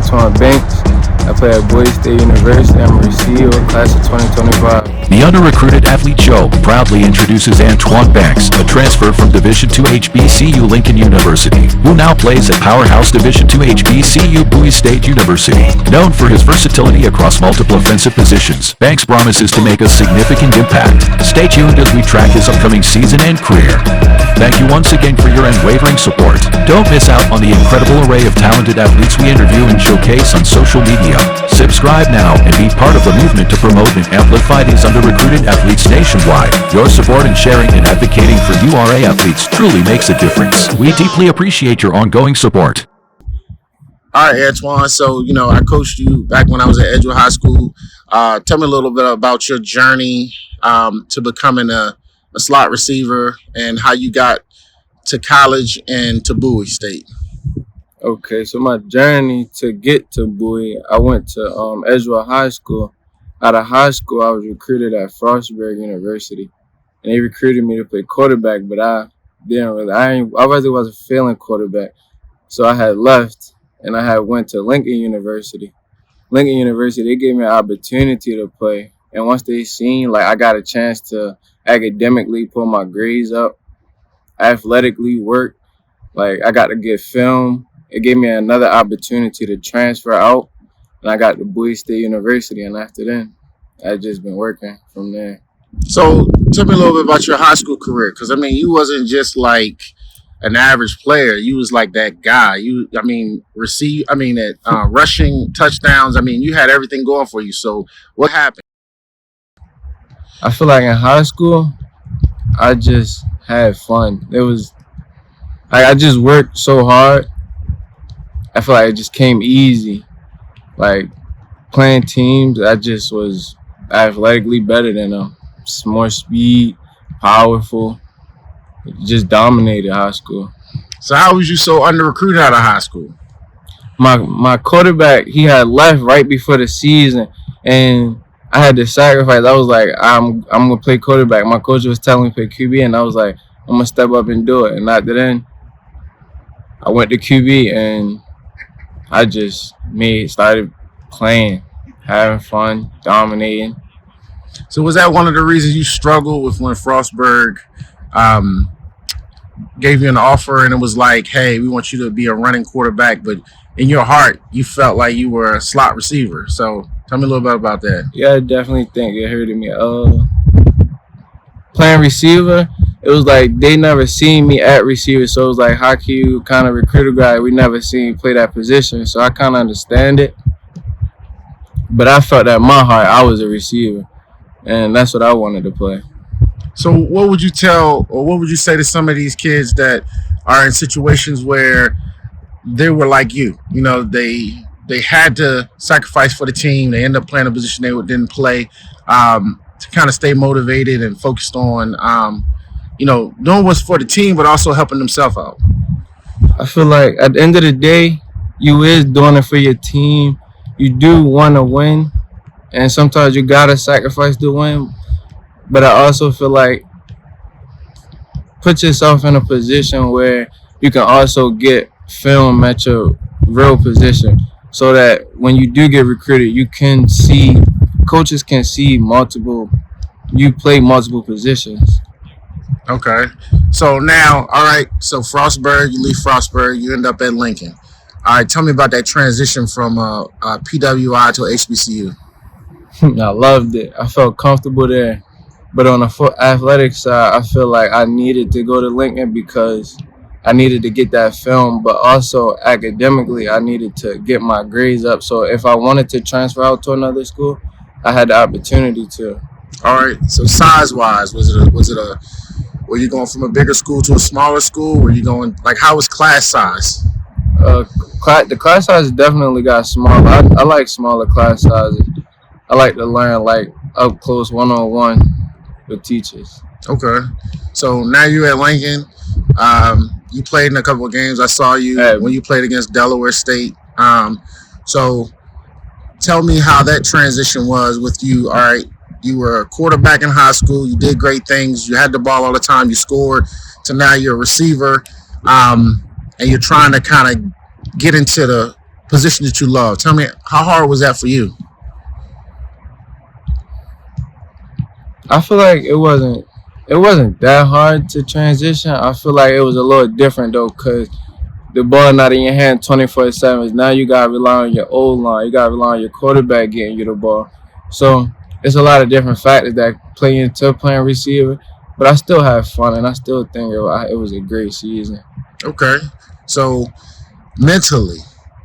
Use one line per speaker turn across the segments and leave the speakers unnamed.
Antwain. I play at Bowie State University. I'm a receiver, class of 2025.
The Under-Recruited Athlete Show proudly introduces Antwain Banks, a transfer from Division II HBCU Lincoln University, who now plays at Powerhouse Division II HBCU Bowie State University. Known for his versatility across multiple offensive positions, Banks promises to make a significant impact. Stay tuned as we track his upcoming season and career. Thank you once again for your unwavering support. Don't miss out on the incredible array of talented athletes we interview and showcase on social media. Subscribe now and be part of the movement to promote and amplify these under-recruited athletes nationwide. Your support in sharing and advocating for URA athletes truly makes a difference. We deeply appreciate your ongoing support.
All right, Antwain. So, I coached you back when I was at Edgewood High School. Tell me a little bit about your journey to becoming a slot receiver and how you got to college and to Bowie State.
Okay, so my journey to get to Bowie, I went to Edgewood High School. Out of high school, I was recruited at Frostburg University, and they recruited me to play quarterback, but I really wasn't feeling quarterback, so I had left, and I had went to Lincoln University. Lincoln University, they gave me an opportunity to play, and once they seen I got a chance to academically pull my grades up, athletically work, I got to get film. It gave me another opportunity to transfer out, and I got to Bowie State University, and after then, I've just been working from there.
So tell me a little bit about your high school career, because, you wasn't just an average player. You was that guy. Rushing touchdowns. You had everything going for you. So what happened?
I feel like in high school, I just had fun. It was I just worked so hard. I feel like it just came easy. Playing teams, I just was athletically better than them. More speed, powerful. Just dominated high school.
So how was you so under-recruited out of high school?
My quarterback, he had left right before the season, and I had to sacrifice. I was like, I'm gonna play quarterback. My coach was telling me to play QB, and I was like, I'm gonna step up and do it. And after then, I went to QB, and I just started playing, having fun, dominating.
So was that one of the reasons you struggled with when Frostburg gave you an offer and it was like, hey, we want you to be a running quarterback, but in your heart, you felt like you were a slot receiver. So tell me a little bit about that.
Yeah, I definitely think it hurted me. Playing receiver, it was they never seen me at receiver, so it was how can you kind of recruit a guy we never seen play that position? So I kind of understand it, but I felt that in my heart I was a receiver, and that's what I wanted to play.
So what would you tell, or what would you say to some of these kids that are in situations where they were like you? They had to sacrifice for the team. They ended up playing a position they didn't play to kind of stay motivated and focused on doing what's for the team, but also helping themselves out.
I feel like at the end of the day, you is doing it for your team. You do want to win, and sometimes you got to sacrifice to win. But I also feel like put yourself in a position where you can also get film at your real position so that when you do get recruited, coaches can see you play multiple positions.
Okay. So now, all right, so Frostburg, you leave Frostburg, you end up at Lincoln. All right, tell me about that transition from PWI to HBCU.
I loved it. I felt comfortable there. But on the athletic side, I feel like I needed to go to Lincoln because I needed to get that film, but also academically, I needed to get my grades up. So if I wanted to transfer out to another school, I had the opportunity to.
All right. So size-wise, were you going from a bigger school to a smaller school? Were you going how was class size?
The class size definitely got smaller. I like smaller class sizes. I like to learn up close one-on-one with teachers.
Okay. So now you're at Lincoln. You played in a couple of games. I saw you when you played against Delaware State. So tell me how that transition was with you. All right. You were a quarterback in high school. You did great things. You had the ball all the time. You scored. To now you're a receiver, and you're trying to kind of get into the position that you love. Tell me, how hard was that for you?
I feel like it wasn't that hard to transition. I feel like it was a little different though, cause the ball not in your hand 24/7. Now you gotta rely on your old line. You gotta rely on your quarterback getting you the ball. So it's a lot of different factors that play into playing receiver. But I still have fun, and I still think it was a great season.
Okay. So mentally,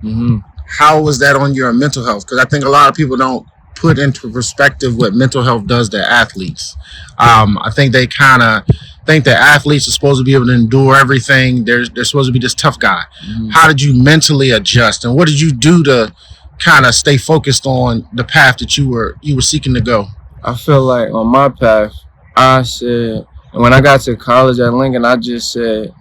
Hmm.
how was that on your mental health? Because I think a lot of people don't put into perspective what mental health does to athletes. I think they kind of think that athletes are supposed to be able to endure everything. They're supposed to be this tough guy.
Hmm.
How did you mentally adjust, and what did you do to kind of stay focused on the path that you were seeking to go?
I feel like on my path, I said when I got to college at Lincoln, I just said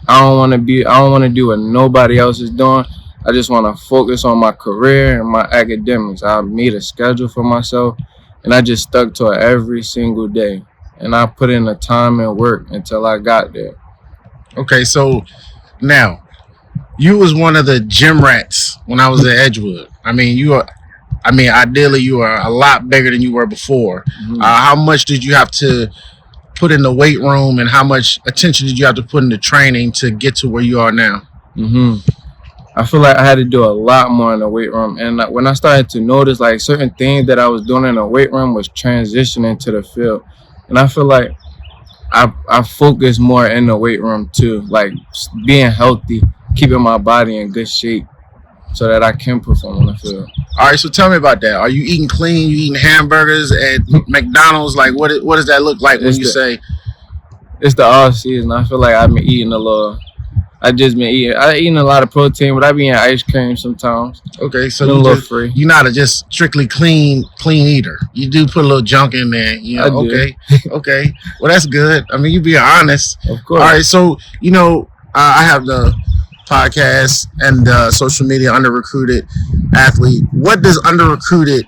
I don't want to do what nobody else is doing. I just want to focus on my career and my academics. I made a schedule for myself, and I just stuck to it every single day. And I put in the time and work until I got there.
Okay, so now you was one of the gym rats when I was at Edgewood. I mean, ideally, you are a lot bigger than you were before.
Hmm.
How much did you have to put in the weight room, and how much attention did you have to put into training to get to where you are now?
Hmm. I feel like I had to do a lot more in the weight room, and when I started to notice like certain things that I was doing in the weight room was transitioning to the field, and I feel like I focus more in the weight room too, like being healthy, keeping my body in good shape, so that I can perform on the field.
All right, so tell me about that. Are you eating clean? You eating hamburgers at McDonald's? Like, what does that look like when
It's
you
the
say?
it's the off season. I feel like I've been eating a little. I just been eating. I eating a lot of protein, but I be eating ice cream sometimes.
Okay, so
Been a little free.
you're not a just strictly clean eater. You do put a little junk in there.
I do,
Okay, okay. Well, that's good. I mean, you being honest.
of
All right,
course.
so I have the podcast and social media under recruited athlete. What does under recruited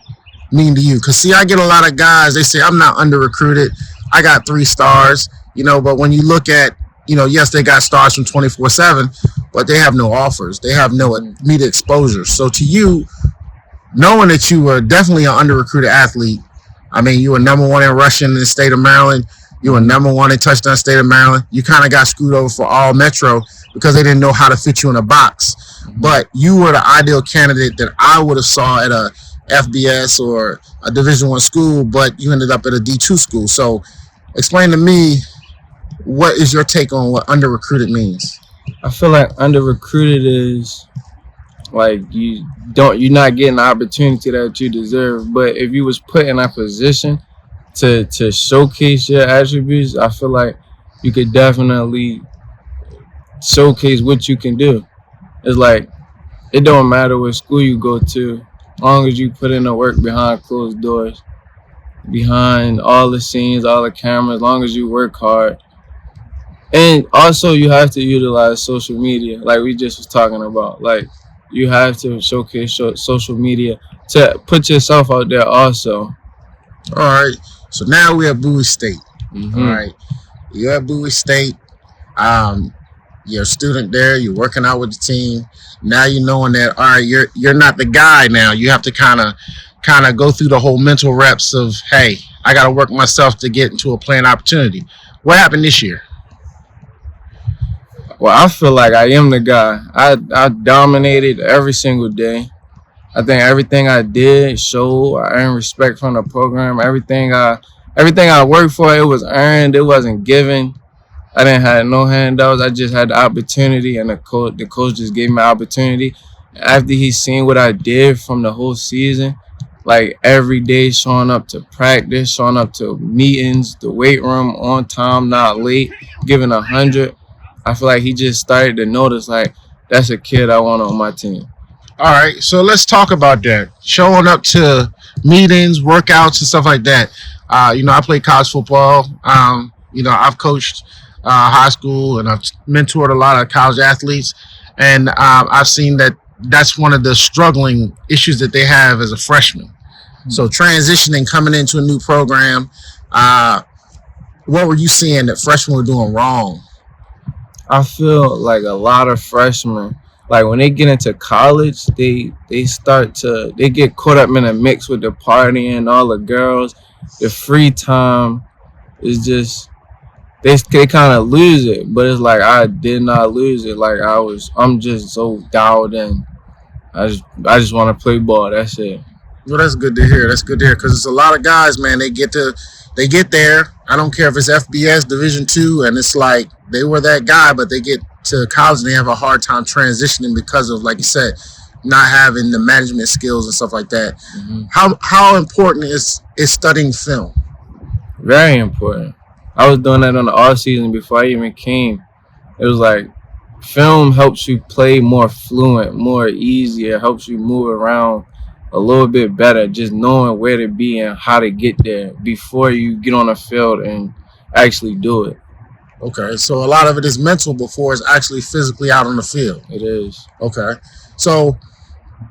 mean to you? Because see, I get a lot of guys. They say I'm not under recruited. I got 3 stars. But when you look at yes, they got stars from 24/7, but they have no offers. They have no media exposure. So to you, knowing that you were definitely an under recruited athlete, I mean, you were number one in rushing in the state of Maryland. You were number one in touchdown state of Maryland. You kind of got screwed over for all Metro because they didn't know how to fit you in a box. But you were the ideal candidate that I would have saw at a FBS or a Division I school, but you ended up at a D2 school. So explain to me, what is your take on what under recruited means?
I feel like under recruited is like you're not getting the opportunity that you deserve. But if you was put in that position to showcase your attributes, I feel like you could definitely showcase what you can do. It's like it don't matter what school you go to, as long as you put in the work behind closed doors, behind all the scenes, all the cameras, as long as you work hard. And also you have to utilize social media, like we just was talking about. Like you have to showcase social media to put yourself out there also.
All right. So now we're at Bowie State. All
Hmm.
right. You're at Bowie State. Um, you're a student there. You're working out with the team. Now you're knowing that all right, you're not the guy now. You have to kind of go through the whole mental reps of hey, I got to work myself to get into a playing opportunity. What happened this year?
Well, I feel like I am the guy. I dominated every single day. I think everything I did showed. I earned respect from the program. Everything I worked for, it was earned. It wasn't given. I didn't have no handouts. I just had the opportunity, and the coach just gave me opportunity. After he seen what I did from the whole season, like every day showing up to practice, showing up to meetings, the weight room on time, not late, giving 100. I feel like he just started to notice like that's a kid I want on my team.
All right, so let's talk about that. Showing up to meetings, workouts, and stuff like that. I play college football. I've coached high school and I've mentored a lot of college athletes, and I've seen that that's one of the struggling issues that they have as a freshman. So transitioning, coming into a new program, what were you seeing that freshmen were doing wrong?
I feel like a lot of freshmen, like when they get into college, they get caught up in a mix with the partying, all the girls, the free time is just they kind of lose it. But it's like I did not lose it. Like I'm just so dialed in. I just want to play ball. That's it.
Well, that's good to hear. That's good to hear because it's a lot of guys, man. They get there. I don't care if it's FBS Division II, and it's like they were that guy, but they get to college and they have a hard time transitioning because of, like you said, not having the management skills and stuff like that.
Mm-hmm.
How important is studying film?
Very important. I was doing that on the off season before I even came. It was like film helps you play more fluent, more easier, helps you move around a little bit better, just knowing where to be and how to get there before you get on the field and actually do it.
Okay, so a lot of it is mental before it's actually physically out on the field.
It is.
Okay, so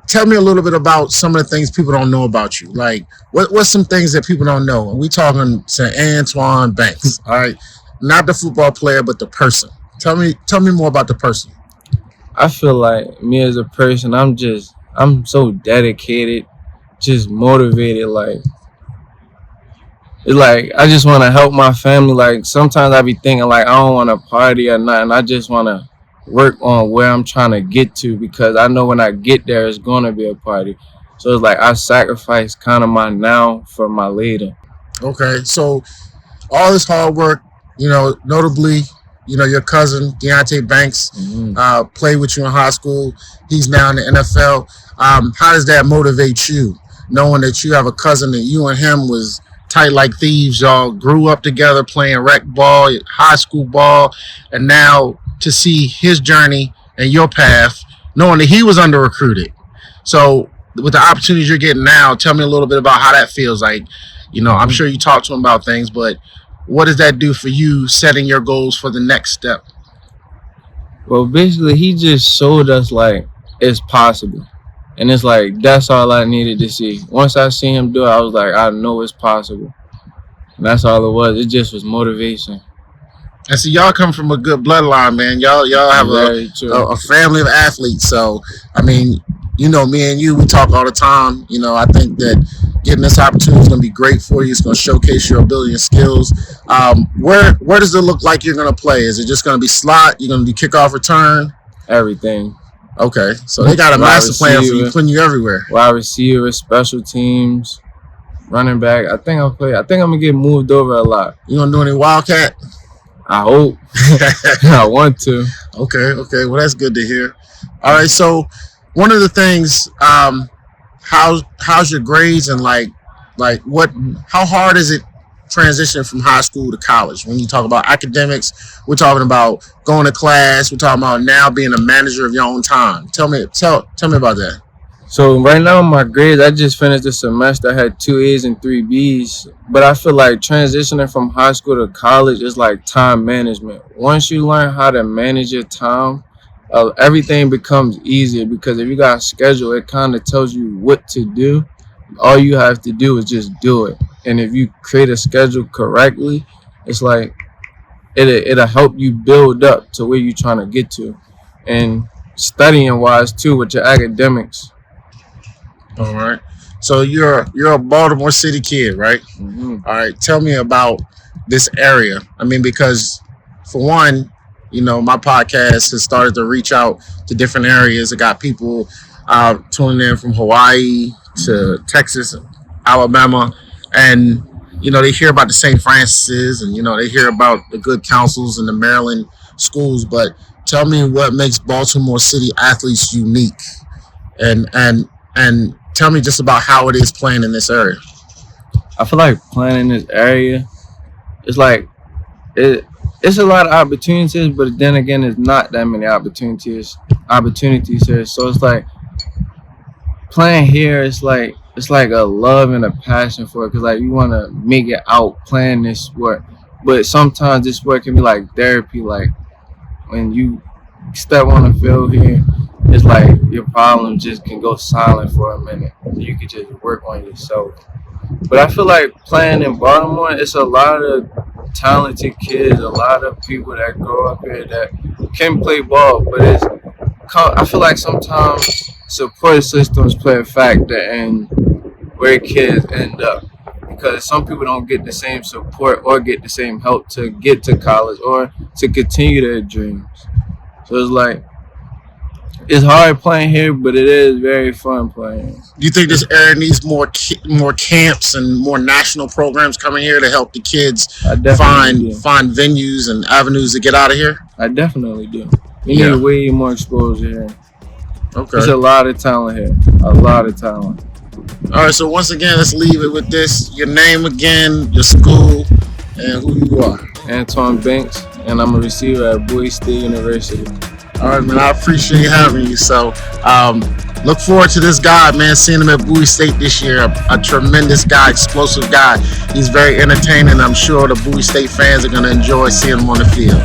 tell me a little bit about some of the things people don't know about you. Like, what's some things that people don't know? And we talking to Antwain Banks, all right? Not the football player, but the person. Tell me more about the person.
I feel like me as a person, I'm so dedicated, just motivated. Like it's like I just want to help my family. Like sometimes I be thinking like I don't want to party or nothing. I just want to work on where I'm trying to get to because I know when I get there it's gonna be a party. So it's like I sacrifice kind of my now for my later.
Okay, so all this hard work, notably, your cousin Deontay Banks played with you in high school. He's now in the NFL. How does that motivate you, knowing that you have a cousin that you and him was tight like thieves? Y'all grew up together playing rec ball, high school ball, and now to see his journey and your path, knowing that he was under recruited. So with the opportunities you're getting now, tell me a little bit about how that feels. Like, I'm sure you talk to him about things, but what does that do for you setting your goals for the next step?
Well, basically, he just showed us like it's possible. And it's like, that's all I needed to see. Once I seen him do it, I was like, I know it's possible. And that's all it was. It just was motivation.
And so y'all come from a good bloodline, man. Y'all have a family of athletes. So, I mean, me and you, we talk all the time. I think that getting this opportunity is going to be great for you. It's going to showcase your ability and skills. Where does it look like you're going to play? Is it just going to be slot? You're going to do kickoff return?
Everything.
Okay, so they got a master plan for you, putting you everywhere.
Wide receiver, special teams, running back. I think I'm gonna get moved over a lot.
You gonna do any Wildcat?
I hope. I want to.
Okay. Well, that's good to hear. All right, so one of the things, how's your grades and like how hard is it transition from high school to college? When you talk about academics, we're talking about going to class, we're talking about now being a manager of your own time. Tell me about that.
So right now my grades, I just finished the semester. I had 2 A's and 3 B's, but I feel like transitioning from high school to college is like time management. Once you learn how to manage your time, everything becomes easier because if you got a schedule, it kind of tells you what to do. All you have to do is just do it. And if you create a schedule correctly, it's like it'll help you build up to where you're trying to get to. And studying wise too with your academics.
All right. So you're a Baltimore City kid, right?
Mm-hmm.
All right. Tell me about this area. I mean, because for one, my podcast has started to reach out to different areas. I got people tuning in from Hawaii to Texas, Alabama, and they hear about the St. Francis's and they hear about the good councils and the Maryland schools. But tell me what makes Baltimore City athletes unique, and tell me just about how it is playing in this area.
I feel like playing in this area, it's like it's a lot of opportunities, but then again, it's not that many opportunities here. So it's like playing here, it's like a love and a passion for it, because like you want to make it out playing this sport. But sometimes this sport can be like therapy. Like when you step on the field here, it's like your problems just can go silent for a minute. You can just work on yourself. But I feel like playing in Baltimore, it's a lot of talented kids, a lot of people that grow up here that can play ball, but I feel like sometimes support systems play a factor in where kids end up, because some people don't get the same support or get the same help to get to college or to continue their dreams. So it's like it's hard playing here, but it is very fun playing.
Do you think this area needs more camps and more national programs coming here to help the kids find venues and avenues to get out of here?
I definitely do. We need way more exposure here.
Okay.
There's a lot of talent here. A lot of talent.
All right, so once again, let's leave it with this. Your name again, your school, and who you are.
Antwain Banks, and I'm a receiver at Bowie State University.
All right, man, I appreciate having you. So look forward to this guy, man, seeing him at Bowie State this year. A tremendous guy, explosive guy. He's very entertaining. I'm sure the Bowie State fans are going to enjoy seeing him on the field.